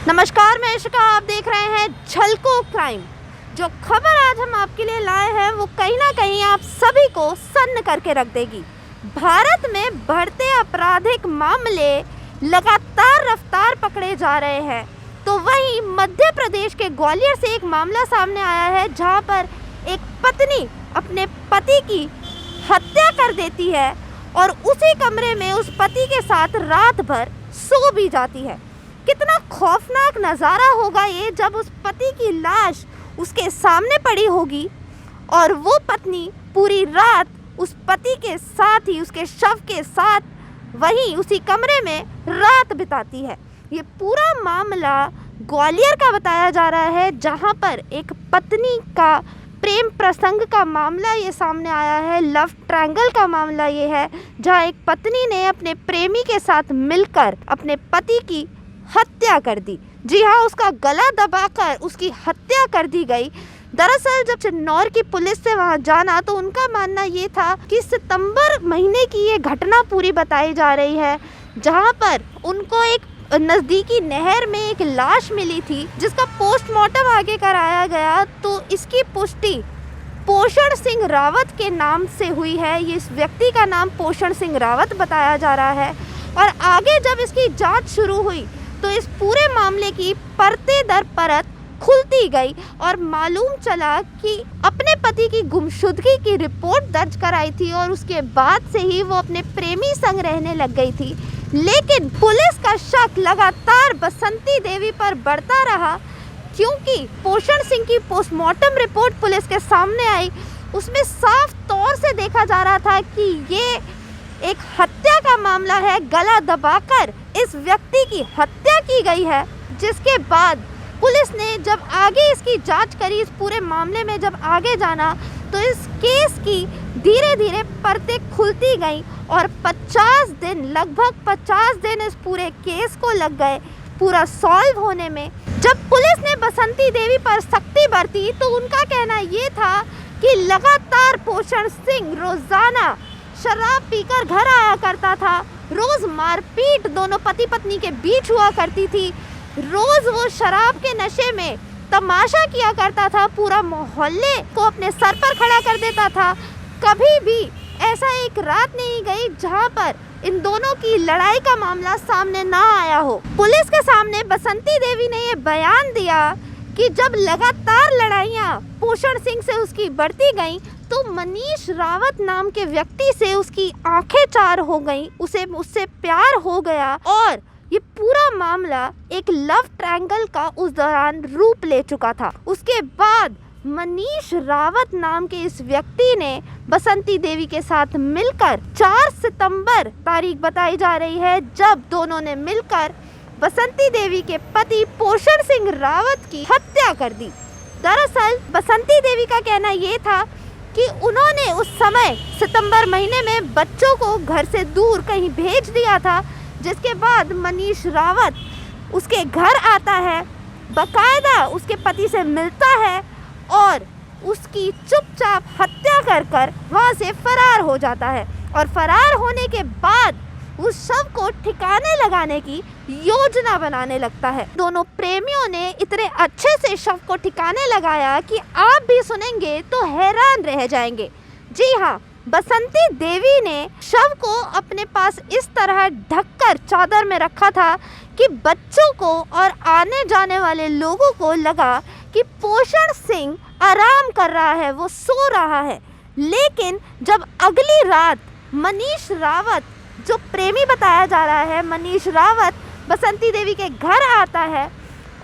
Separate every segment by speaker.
Speaker 1: नमस्कार, मैं इशिका। आप देख रहे हैं झलको क्राइम। जो खबर आज हम आपके लिए लाए हैं वो कहीं ना कहीं आप सभी को सन्न करके रख देगी। भारत में बढ़ते आपराधिक मामले लगातार रफ्तार पकड़े जा रहे हैं, तो वहीं मध्य प्रदेश के ग्वालियर से एक मामला सामने आया है जहां पर एक पत्नी अपने पति की हत्या कर देती है और उसी कमरे में उस पति के साथ रात भर सो भी जाती है। कितना खौफनाक नज़ारा होगा ये जब उस पति की लाश उसके सामने पड़ी होगी और वो पत्नी पूरी रात उस पति के साथ ही, उसके शव के साथ वहीं उसी कमरे में रात बिताती है। ये पूरा मामला ग्वालियर का बताया जा रहा है, जहां पर एक पत्नी का प्रेम प्रसंग का मामला ये सामने आया है। लव ट्रायंगल का मामला ये है जहां एक पत्नी ने अपने प्रेमी के साथ मिलकर अपने पति की हत्या कर दी। जी हाँ, उसका गला दबाकर उसकी हत्या कर दी गई। दरअसल जब चिन्नौर की पुलिस से वहां जाना तो उनका मानना ये था कि सितंबर महीने की ये घटना पूरी बताई जा रही है, जहां पर उनको एक नज़दीकी नहर में एक लाश मिली थी जिसका पोस्टमार्टम आगे कराया गया। तो इसकी पुष्टि पोषण सिंह रावत के नाम से हुई है। ये इस व्यक्ति का नाम पोषण सिंह रावत बताया जा रहा है और आगे जब इसकी जांच शुरू हुई तो इस पूरे मामले की परते दर परत खुलती गई और मालूम चला कि अपने पति की गुमशुदगी की रिपोर्ट दर्ज कराई थी और उसके बाद से ही वो अपने प्रेमी संग रहने लग गई थी। लेकिन पुलिस का शक लगातार बसंती देवी पर बढ़ता रहा, क्योंकि पोषण सिंह की पोस्टमार्टम रिपोर्ट पुलिस के सामने आई। उसमें साफ तौर से देखा जा रहा था कि ये एक हत्या का मामला है। गला दबाकर इस व्यक्ति की हत्या की गई है, जिसके बाद पुलिस ने जब आगे इसकी जांच करी, इस पूरे मामले में जब आगे जाना तो इस केस की धीरे धीरे परतें खुलती गईं और 50 दिन, लगभग 50 दिन इस पूरे केस को लग गए पूरा सॉल्व होने में। जब पुलिस ने बसंती देवी पर सख्ती बरती तो उनका कहना ये था कि लगातार पोषण सिंह रोजाना शराब पीकर घर आया करता था, रोज मारपीट दोनों पति पत्नी के बीच हुआ करती थी, रोज वो शराब के नशे में तमाशा किया करता था, पूरा मोहल्ले को अपने सर पर खड़ा कर देता था। कभी भी ऐसा एक रात नहीं गई जहां पर इन दोनों की लड़ाई का मामला सामने ना आया हो। पुलिस के सामने बसंती देवी ने ये बयान दिया कि जब लगातार लड़ाइयाँ पोषण सिंह से उसकी बढ़ती गईं तो मनीष रावत नाम के व्यक्ति से उसकी आंखें चार हो गईं, उसे उससे प्यार हो गया और ये पूरा मामला एक लव ट्रायंगल का उस दौरान रूप ले चुका था। उसके बाद मनीष रावत नाम के इस व्यक्ति ने बसंती देवी के साथ मिलकर 4 सितंबर तारीख बताई जा रही है जब दोनों ने मिलकर बसंती देवी के पति पोषण सिंह रावत की हत्या कर दी। दरअसल बसंती देवी का कहना ये था कि उन्होंने उस समय सितंबर महीने में बच्चों को घर से दूर कहीं भेज दिया था, जिसके बाद मनीष रावत उसके घर आता है, बकायदा उसके पति से मिलता है और उसकी चुपचाप हत्या कर वहाँ से फरार हो जाता है। और फरार होने के बाद उस शव को ठिकाने लगाने की योजना बनाने लगता है। दोनों प्रेमियों ने इतने अच्छे से शव को ठिकाने लगाया कि आप भी सुनेंगे तो हैरान रह जाएंगे। जी हाँ, बसंती देवी ने शव को अपने पास इस तरह ढककर चादर में रखा था कि बच्चों को और आने जाने वाले लोगों को लगा कि पोषण सिंह आराम कर रहा है, वो सो रहा है। लेकिन जब अगली रात मनीष रावत, जो प्रेमी बताया जा रहा है, मनीष रावत बसंती देवी के घर आता है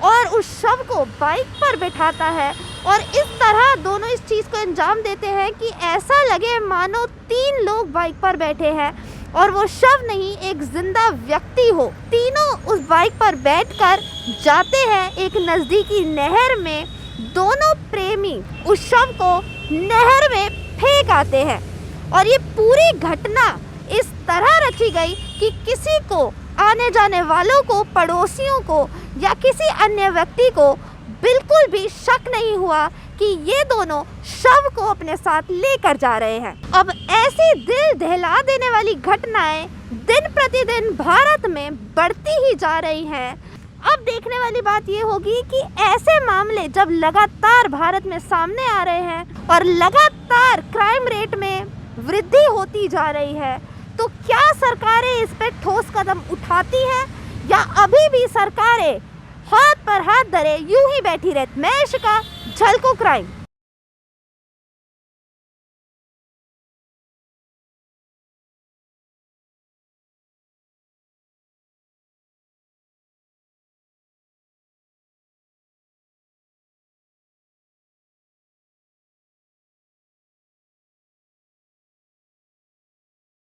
Speaker 1: और उस शव को बाइक पर बिठाता है और इस तरह दोनों इस चीज़ को अंजाम देते हैं कि ऐसा लगे मानो 3 लोग बाइक पर बैठे हैं और वो शव नहीं, एक जिंदा व्यक्ति हो। तीनों उस बाइक पर बैठकर जाते हैं एक नज़दीकी नहर में। दोनों प्रेमी उस शव को नहर में फेंक आते हैं और ये पूरी घटना इस तरह रची गई कि किसी को, आने जाने वालों को, पड़ोसियों को या किसी अन्य व्यक्ति को बिल्कुल भी शक नहीं हुआ कि ये दोनों शव को अपने साथ लेकर जा रहे हैं। अब ऐसी दिल दहला देने वाली घटनाएं दिन प्रतिदिन भारत में बढ़ती ही जा रही हैं। अब देखने वाली बात ये होगी कि ऐसे मामले जब लगातार भारत में सामने आ रहे हैं और लगातार क्राइम रेट में वृद्धि होती जा रही है, तो क्या सरकारें इस पे ठोस कदम उठाती हैं या अभी भी सरकारें हाथ पर हाथ धरे यूं ही बैठी रहती। मैं इशिका, झलको क्राइम।